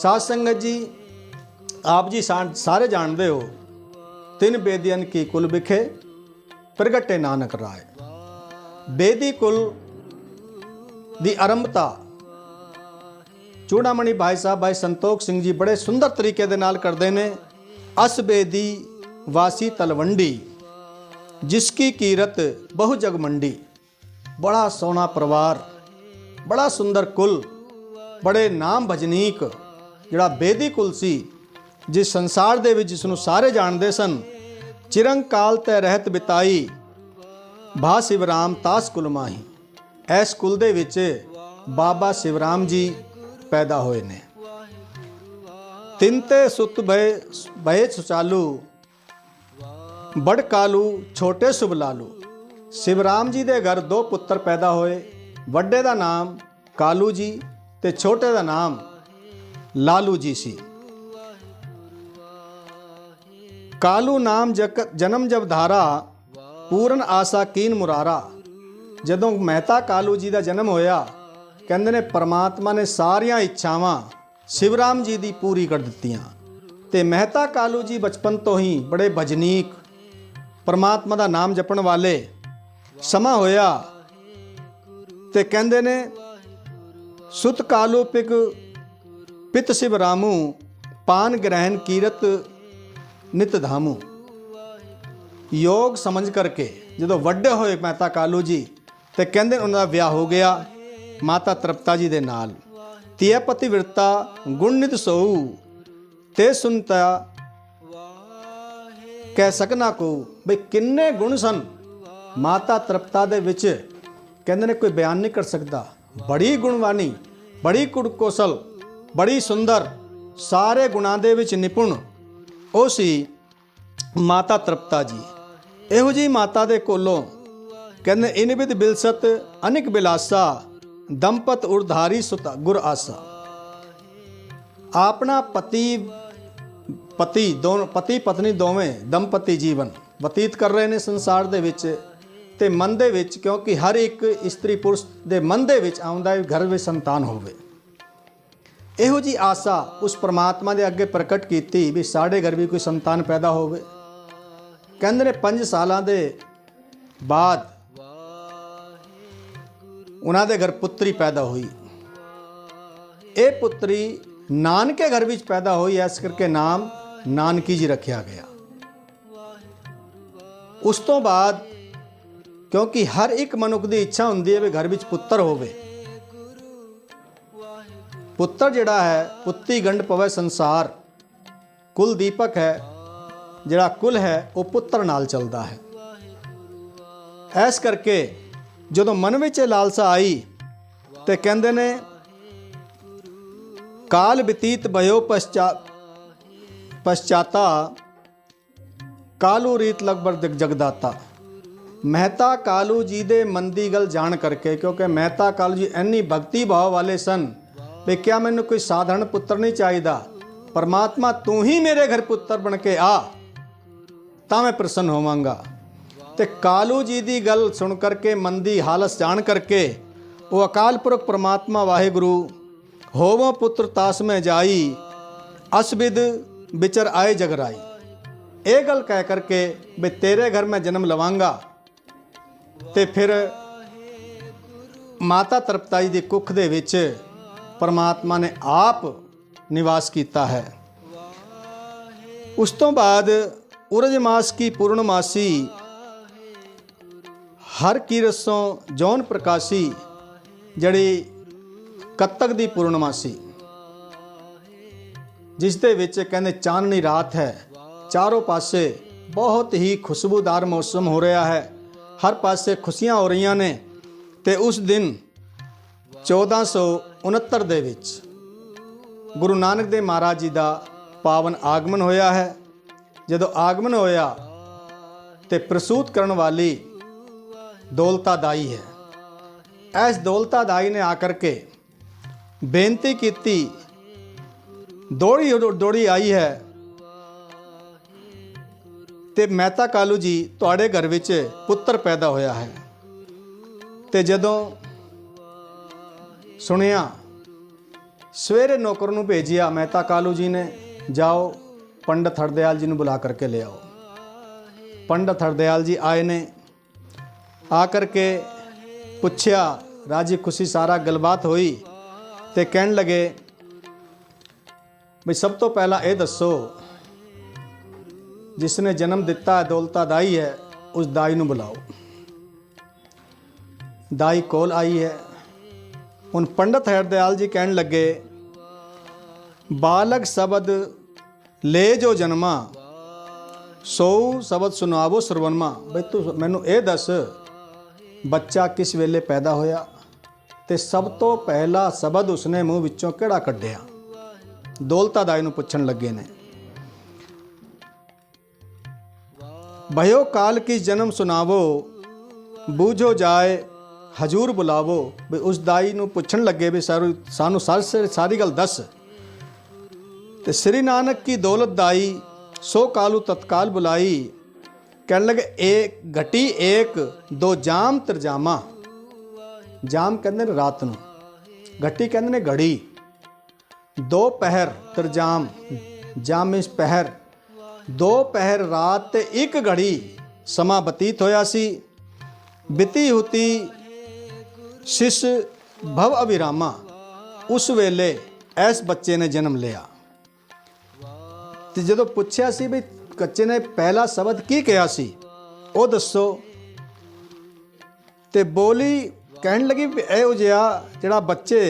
साध संगत जी, आप जी सारे जानते हो, तिन बेदियन की कुल बिखे प्रगटे नानक राय। बेदी कुल दी आरंभता चूड़ामणि भाई साहब, भाई संतोख सिंह जी बड़े सुंदर तरीके दे नाल करते हैं। अस बेदी वासी तलवंडी, जिसकी कीरत बहु जग मंडी। बड़ा सोहना परिवार, बड़ा सुंदर कुल, बड़े नाम भजनीक जिहड़ा बेदी कुल सी, जिस संसार दे विच जिसनूं सारे जानते सन। चिरंकाल तै रहत बिताई, भा शिवराम तास कुल माही। इस कुल दे विच बाबा शिवराम जी पैदा होए ने। तिनते सुत भय सुचालू, बड़ कालू छोटे शुभ लालू। शिवराम जी दे घर दो पुत्र पैदा होए। वड्डे दा नाम कालू जी ते छोटे दा नाम लालू जी सी। कालू नाम जन्म जब धारा, पूर्ण आशा कीन मुरारा। जदों मेहता कालू जी का जन्म होया, कहंदे ने परमात्मा ने सारियां इच्छावां शिवराम जी दी पूरी कर दित्तियां। ते मेहता कालू जी बचपन तो ही बड़े भजनीक, परमात्मा का नाम जपण वाले समा होया। ते कहंदे ने सुत कालू पित शिवरामू, पान ग्रहण कीरत नित धामू। योग समझ करके जो वड्डे होए मेहता कालू जी, तो कहते उन्होंने ब्याह हो गया माता तृप्ता जी दे नाल। तिय पतिव्रता गुण नित सोऊ, ते सुनता कह सकना को। बई किन्ने गुण सन माता तृप्ता दे विच, कहते ने कोई बयान नहीं कर सकता। बड़ी गुणवानी, बड़ी कुड़कोसल, बड़ी सुंदर, सारे गुणां दे विच निपुण ਉਹ ਸੀ माता तृप्ता जी। ਇਹੋ जी माता दे कोलों कहते इन विद बिलसत अनिक बिलासा, दंपत उर्धारी सुता गुर आसा। अपना पति पत्नी दोवें दंपति जीवन बतीत कर रहे हैं संसार दे विच। ते मन दे विच, क्योंकि हर एक इस्त्री पुरुष दे मन दे विच आउंदा है घर में संतान होवे। ਇਹੋ जी आशा उस परमात्मा के अगे प्रकट की भी साढ़े घर भी कोई संतान पैदा होवे। कहंदे ने 5 सालां दे बाद उन्हां दे घर पुत्री पैदा हुई। ये पुत्री नानके घर विच पैदा हुई, इस करके नाम नानकी जी रखा गया। उस तो बाद क्योंकि हर एक मनुख की इच्छा होंदी है भी घर विच पुत्र होवे। पुत्र जिहड़ा है, पुत्ती गंढ पवै संसार, कुल दीपक है। जिहड़ा कुल है वो पुत्र नाल चलदा है। इस करके जदों मन विच लालसा आई ते कहंदे ने काल बतीत भयो पश्चाता, कालू रीत लगभग जगदाता। मेहता कालू जी दे मन दी गल जान करके, क्योंकि मेहता कालू जी इन्नी भगती भाव वाले सन भी क्या मैनू कोई साधारण पुत्र नहीं चाहिए, परमात्मा तू ही मेरे घर पुत्र बन के आ तां मैं प्रसन्न होवांगा। ते कालू जी की गल सुन करके, मन की हालत जान करके, वो अकाल पुरख परमात्मा वाहिगुरु होवो पुत्र तास में जाई, असबिद बिचर आए जगराई। ये गल कह करके भी तेरे घर में जन्म लवांगा। ते फिर माता तृप्ता जी की कुख दे विच परमात्मा ने आप निवास किया है। उस तो बाद उरज मास की पूर्णमासी, हर कीरसों जौन प्रकाशी, जड़ी कत्तक दी पूर्णमासी, जिस दे विच कहंदे चांदनी रात है। चारों पासे बहुत ही खुशबूदार मौसम हो रहा है, हर पासे खुशियां हो रही ने। ते उस दिन 1469 दे विच गुरु नानक देव महाराज जी का पावन आगमन होया है। जदों आगमन होया ते प्रसूत करने वाली दौलता दाई है। इस दौलता दाई ने आकर के बेनती की, दौड़ी आई है ते मेहता कालू जी तुहाडे घर विच पुत्र पैदा होया है। ते जदों सुनिया सवेरे नौकर ਨੂੰ ਭੇਜਿਆ ਮਹਿਤਾ ਕਾਲੂ ਜੀ ਨੇ, जाओ पंडित हरदयाल जी ਨੂੰ बुला करके ले आओ। पंडित हरदयाल जी आए ने, आकर के पुछया राजी खुशी सारा गलबात हुई तो कहन लगे भी सब तो पहला ये दसो जिसने जन्म दिता है दौलता दाई है, उस दाई नूं बुलाओ। दाई कोल आई है। हुण पंडित हरदयाल जी कहन लगे बालक शब्द ले जो जन्मा सो शब्द सुनावो सरवनमा। बई तू मैनू ये दस बच्चा किस वेले पैदा होया ते सब तो पहला शब्द उसने मूँह विचों किहड़ा कढ़िया। दौलता दाई नूं पुछण लगे ने। भयो काल की जन्म सुनावो बूझो जाए हजूर बुलावो। भी उस दाई नूं पुछण लगे भी सानू सारी गल दस। ते श्री नानक की दौलत दाई सो कालू तत्काल बुलाई। कहने लगे एक घटी एक दो जाम तरजामा। जाम कहते ने रात नूं, घटी कहते ने घड़ी, दो पहर तरजाम जाम मीनस पहर। दो पहर रात ते एक घड़ी समा बतीत होया सी। बिती हुती शिश भव अविरामा। उस वेले ऐस बच्चे ने जन्म लिया। तो जो पुछया सी भी बच्चे ने पहला शब्द की कहा सी वो दसो। ते बोली कहन लगी एहो जिहा जिहड़ा बच्चे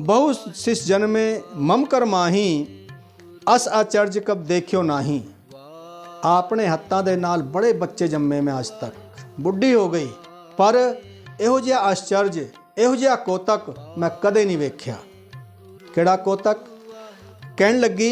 बहु शिश जन्मे मम कर माही अस आचर्ज कब देखियो नाही। अपने हत्थां दे नाल बड़े बच्चे जम्मे मैं आज तक, बुढ़ी हो गई पर इहो जिहा आश्चर्य इहो जिहा कोतक मैं कदे नहीं वेख्या। किहड़ा कोतक? कहन लगी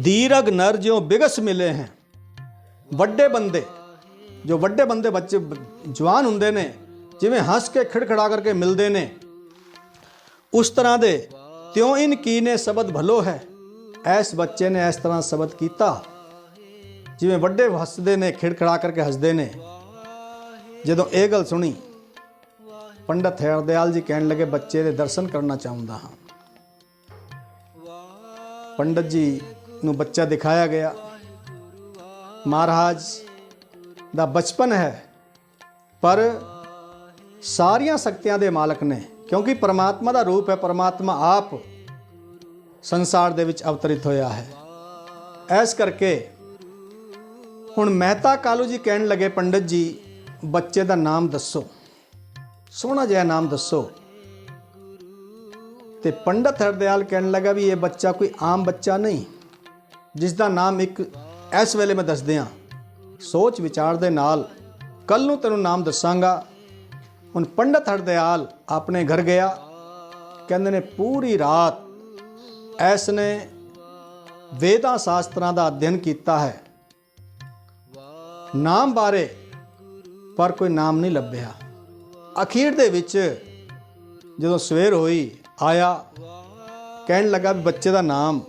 दीरघ नर ज्यों बिगस मिले हैं। ਵੱਡੇ ਬੰਦੇ ਜੋ ਵੱਡੇ ਬੰਦੇ ਬੱਚੇ ਜਵਾਨ ਹੁੰਦੇ ਨੇ ਜਿਵੇਂ ਹੱਸ ਕੇ ਖੜਖੜਾ ਕਰਕੇ ਮਿਲਦੇ ਨੇ ਉਸ ਤਰ੍ਹਾਂ ਦੇ ਤਿਉਂ ਇਨ ਕੀ ਨੇ ਸ਼ਬਦ ਭਲੋ ਹੈ। ਐਸ ਬੱਚੇ ਨੇ ਇਸ ਤਰ੍ਹਾਂ ਸ਼ਬਦ ਕੀਤਾ ਜਿਵੇਂ ਵੱਡੇ ਹੱਸਦੇ ਨੇ ਖੜਖੜਾ ਕਰਕੇ ਹੱਸਦੇ ਨੇ। ਜਦੋਂ ਇਹ ਗੱਲ ਸੁਣੀ ਪੰਡਤ ਹਰਦयाल ਜੀ ਕਹਿਣ ਲੱਗੇ ਬੱਚੇ ਦੇ ਦਰਸ਼ਨ ਕਰਨਾ ਚਾਹੁੰਦਾ ਹਾਂ। ਪੰਡਤ ਜੀ ਨੂੰ ਬੱਚਾ ਦਿਖਾਇਆ ਗਿਆ। महाराज ਦਾ ਬਚਪਨ ਹੈ ਪਰ ਸਾਰੀਆਂ ਸ਼ਕਤੀਆਂ ਦੇ ਮਾਲਕ ਨੇ ਕਿਉਂਕਿ ਪਰਮਾਤਮਾ ਦਾ ਰੂਪ ਹੈ। ਪਰਮਾਤਮਾ ਆਪ ਸੰਸਾਰ ਦੇ ਵਿੱਚ ਅਵਤਰਿਤ ਹੋਇਆ ਹੈ। ਐਸ ਕਰਕੇ ਹੁਣ ਮਹਿਤਾ ਕਾਲੂ ਜੀ ਕਹਿਣ ਲੱਗੇ ਪੰਡਤ ਜੀ ਬੱਚੇ ਦਾ ਨਾਮ ਦੱਸੋ, ਸੋਹਣਾ ਜਿਹਾ ਨਾਮ ਦੱਸੋ। ਤੇ ਪੰਡਤ ਹਰਦयाल ਕਹਿਣ ਲੱਗਾ ਵੀ ਇਹ ਬੱਚਾ ਕੋਈ ਆਮ ਬੱਚਾ ਨਹੀਂ ਜਿਸ ਦਾ ਨਾਮ ਇੱਕ ਇਸ ਵੇਲੇ ਮੈਂ ਦੱਸਦਿਆਂ ਸੋਚ ਵਿਚਾਰ ਦੇ ਨਾਲ ਕੱਲ ਨੂੰ ਤੈਨੂੰ ਨਾਮ ਦੱਸਾਂਗਾ। ਹੁਣ ਪੰਡਤ ਹਰਦयाल ਆਪਣੇ ਘਰ ਗਿਆ। ਕਹਿੰਦੇ ਨੇ ਪੂਰੀ ਰਾਤ ਐਸ ਨੇ ਵੇਦਾਂ ਸ਼ਾਸਤਰਾਂ ਦਾ ਅਧਿਐਨ ਕੀਤਾ ਹੈ ਨਾਮ ਬਾਰੇ ਪਰ ਕੋਈ ਨਾਮ ਨਹੀਂ ਲੱਭਿਆ। ਅਖੀਰ ਦੇ ਵਿੱਚ ਜਦੋਂ ਸਵੇਰ ਹੋਈ ਆਇਆ ਕਹਿਣ ਲੱਗਾ ਵੀ ਬੱਚੇ ਦਾ ਨਾਮ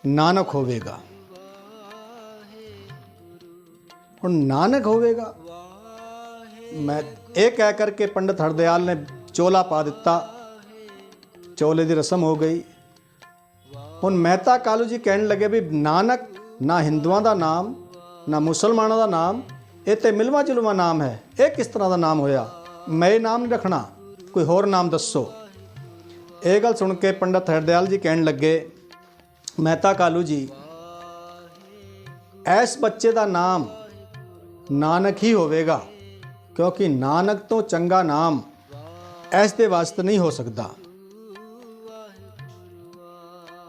ਨਾਨਕ ਹੋਵੇਗਾ। ਹੁਣ ਨਾਨਕ ਹੋਵੇਗਾ मैं ये कह करके पंडित हरदयाल ने चोला पा दिता। चोले की रस्म हो गई। हुण मेहता कालू जी कहने लगे भी नानक ना हिंदुओं का नाम ना मुसलमानों का नाम, ये तो मिलवा जुलवा नाम है। ये किस तरह का नाम होया? मैं ये नाम नहीं रखना, कोई होर नाम दसो। ये गल सुन के पंडित हरदयाल जी कहने लगे मेहता कालू जी ऐस बच्चे का नाम नानक ही होवेगा क्योंकि नानक तो चंगा नाम ऐस दे वास्ते नहीं हो सकता।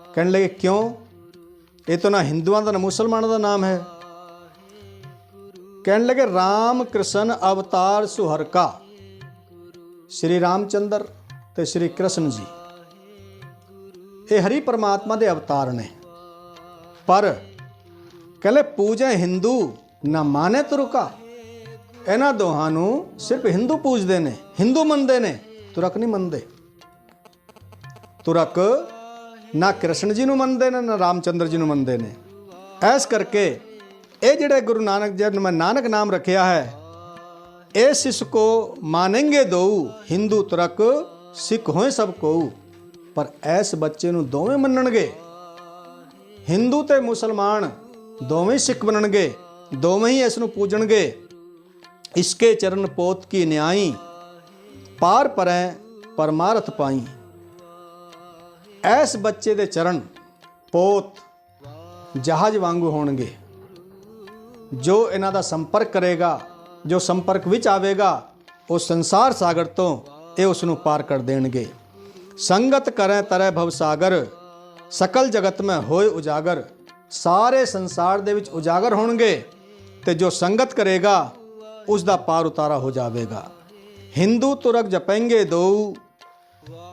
कहने लगे क्यों? ये तो ना हिंदुओं का ना मुसलमानों का नाम है। कहने लगे राम कृष्ण अवतार सुहरका। श्री रामचंद्र ते श्री कृष्ण जी ये हरि परमात्मा के अवतार ने पर कहले पूजे हिंदू ना माने तुरका। ਇਹਨਾਂ ਦੋਹਾਂ ਨੂੰ ਸਿਰਫ ਹਿੰਦੂ ਪੂਜਦੇ ਨੇ, ਹਿੰਦੂ ਮੰਨਦੇ ਨੇ, ਤੁਰਕ ਨਹੀਂ ਮੰਨਦੇ। ਤੁਰਕ ਨਾ ਕ੍ਰਿਸ਼ਨ ਜੀ ਨੂੰ ਮੰਨਦੇ ਨੇ ਨਾ ਰਾਮਚੰਦਰ ਜੀ ਨੂੰ ਮੰਨਦੇ ਨੇ। ਐਸ ਕਰਕੇ ਇਹ ਜਿਹੜੇ ਗੁਰੂ ਨਾਨਕ ਜੀ ਨੇ ਨਾਨਕ ਨਾਮ ਰੱਖਿਆ ਹੈ ਇਸ ਇਸ ਕੋ ਮਾਨेंगे दो हिंदू तुरक सिख होए सब को। ਪਰ ਇਸ ਬੱਚੇ ਨੂੰ ਦੋਵੇਂ ਮੰਨਣਗੇ। ਹਿੰਦੂ ਤੇ ਮੁਸਲਮਾਨ ਦੋਵੇਂ ਸਿੱਖ ਬਣਨਗੇ, ਦੋਵੇਂ ਹੀ ਇਸ ਨੂੰ ਪੂਜਣਗੇ। ਇਸਕੇ ਚਰਨ ਪੋਤ ਕੀ ਨਿਆਈ, ਪਾਰ ਪਰੈ ਪਰਮਾਰਥ ਪਾਈ। ਇਸ ਬੱਚੇ ਦੇ ਚਰਨ ਪੋਤ ਜਹਾਜ਼ ਵਾਂਗੂ ਹੋਣਗੇ। ਜੋ ਇਹਨਾਂ ਦਾ ਸੰਪਰਕ ਕਰੇਗਾ, ਜੋ ਸੰਪਰਕ ਵਿੱਚ ਆਵੇਗਾ, ਉਹ ਸੰਸਾਰ ਸਾਗਰ ਤੋਂ ਇਹ ਉਸ ਨੂੰ ਪਾਰ ਕਰ ਦੇਣਗੇ। ਸੰਗਤ ਕਰੈ ਤਰੈ ਭਵ ਸਾਗਰ, ਸਕਲ ਜਗਤ ਮੈਂ ਹੋਏ ਉਜਾਗਰ। ਸਾਰੇ ਸੰਸਾਰ ਦੇ ਵਿੱਚ ਉਜਾਗਰ ਹੋਣਗੇ ਤੇ ਜੋ ਸੰਗਤ ਕਰੇਗਾ ਉਸ ਦਾ ਪਾਰ ਉਤਾਰਾ ਹੋ ਜਾਵੇਗਾ। ਹਿੰਦੂ ਤੁਰਕ ਜਪेंगे ਦੋ,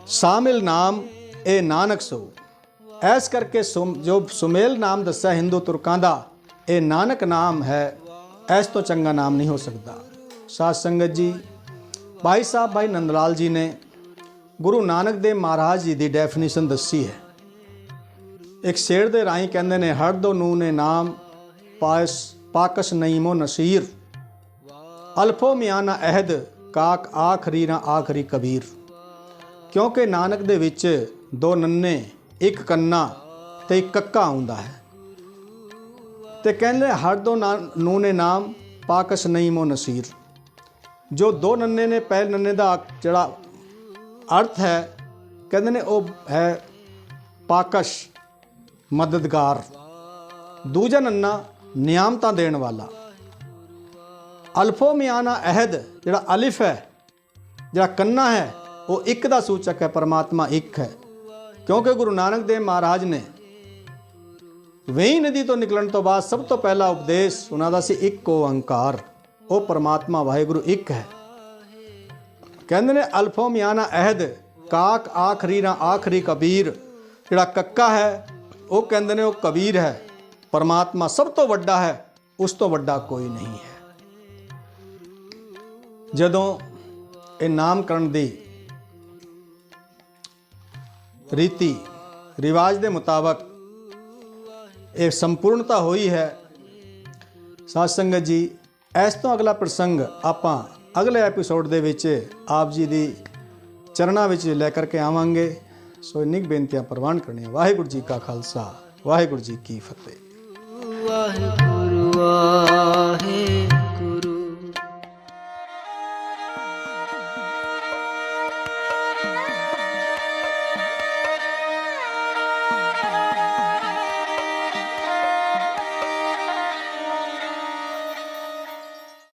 ਸਾਮਿਲ ਨਾਮ ਇਹ ਨਾਨਕ ਸੋ। ਐਸ ਕਰਕੇ ਜੋ ਸੁਮੇਲ ਨਾਮ ਦੱਸਿਆ ਹਿੰਦੂ ਤੁਰਕਾਂ ਦਾ, ਇਹ ਨਾਨਕ ਨਾਮ ਹੈ। ਇਸ ਤੋਂ ਚੰਗਾ ਨਾਮ ਨਹੀਂ ਹੋ ਸਕਦਾ। ਸਾਧ ਸੰਗਤ ਜੀ, ਭਾਈ ਸਾਹਿਬ ਭਾਈ ਨੰਦ ਲਾਲ ਜੀ ਨੇ ਗੁਰੂ ਨਾਨਕ ਦੇਵ ਮਹਾਰਾਜ ਜੀ ਦੀ ਡੈਫੀਨੇਸ਼ਨ ਦੱਸੀ ਹੈ। ਇੱਕ ਸ਼ੇਰ ਦੇ ਰਾਹੀਂ ਕਹਿੰਦੇ ਨੇ, ਹਰ ਦੋ ਨੂੰ ਨੇ ਨਾਮ ਪਾਕਸ ਨਈਮੋ ਨਸੀਰ, ਅਲਫੋ ਮਿਆਨਾ ਅਹਿਦ ਕਾਕ ਆਖਰੀ ਨਾ ਆਖਰੀ ਕਬੀਰ। ਕਿਉਂਕਿ ਨਾਨਕ ਦੇ ਵਿੱਚ ਦੋ ਨੰਨੇ, ਇੱਕ ਕੰਨਾ ਤੇ ਇੱਕ ਕੱਕਾ ਆਉਂਦਾ ਹੈ। ਤੇ ਕਹਿੰਦੇ ਹਰ ਦੋ ਨੂੰ ਨੇ ਨਾਮ ਪਾਕਸ ਨਈਮੋ ਨਸੀਰ। ਜੋ ਦੋ ਨੰਨੇ ਨੇ, ਪਹਿਲੇ ਨੰਨੇ ਦਾ ਜਿਹੜਾ ਅਰਥ ਹੈ ਕਹਿੰਦੇ ਨੇ ਉਹ ਹੈ ਪਾਕਸ਼, ਮਦਦਗਾਰ। ਦੂਜਾ ਨੰਨਾ ਨਿਆਮਤਾਂ ਦੇਣ ਵਾਲਾ। ਅਲਫੋ ਮਿਆਨਾ ਅਹਿਦ, ਜਿਹੜਾ ਅਲਿਫ ਹੈ, ਜਿਹੜਾ ਕੰਨਾ ਹੈ, ਉਹ ਇੱਕ ਦਾ ਸੂਚਕ ਹੈ। ਪਰਮਾਤਮਾ ਇੱਕ ਹੈ। ਕਿਉਂਕਿ ਗੁਰੂ ਨਾਨਕ ਦੇਵ ਮਹਾਰਾਜ ਨੇ ਵੇਈ ਨਦੀ ਤੋਂ ਨਿਕਲਣ ਤੋਂ ਬਾਅਦ ਸਭ ਤੋਂ ਪਹਿਲਾ ਉਪਦੇਸ਼ ਉਹਨਾਂ ਦਾ ਸੀ ਇੱਕ ਓੰਕਾਰ। ਉਹ ਪਰਮਾਤਮਾ ਵਾਹਿਗੁਰੂ ਇੱਕ ਹੈ। ਕਹਿੰਦੇ ਨੇ ਅਲਫੋ ਮਿਆਨਾ ਅਹਿਦ ਕਾਕ ਆਖਰੀ ਨਾ ਆਖਰੀ ਕਬੀਰ। ਜਿਹੜਾ ਕੱਕਾ ਹੈ ਉਹ ਕਹਿੰਦੇ ਨੇ ਉਹ ਕਬੀਰ ਹੈ। ਪਰਮਾਤਮਾ ਸਭ ਤੋਂ ਵੱਡਾ ਹੈ, ਉਸ ਤੋਂ ਵੱਡਾ ਕੋਈ ਨਹੀਂ ਹੈ। ਜਦੋਂ ਇਹ ਨਾਮਕਰਨ ਦੀ ਰੀਤੀ ਰਿਵਾਜ ਦੇ ਮੁਤਾਬਕ ਇਹ ਸੰਪੂਰਨਤਾ ਹੋਈ ਹੈ। ਸਾਧ ਸੰਗਤ ਜੀ, ਇਸ ਤੋਂ ਅਗਲਾ ਪ੍ਰਸੰਗ ਆਪਾਂ ਅਗਲੇ ਐਪੀਸੋਡ ਦੇ ਵਿੱਚ ਆਪ ਜੀ ਦੀ ਚਰਨਾਂ ਵਿੱਚ ਲੈ ਕਰਕੇ ਆਵਾਂਗੇ। ਸੋ ਇੰਨੀ ਬੇਨਤੀਆਂ ਪ੍ਰਵਾਨ ਕਰਨੀਆਂ। ਵਾਹਿਗੁਰੂ ਜੀ ਕਾ ਖਾਲਸਾ, ਵਾਹਿਗੁਰੂ ਜੀ ਕੀ ਫਤਿਹ। ਵਾਹਿਗੁਰੂ ਵਾਹਿਗੁਰੂ।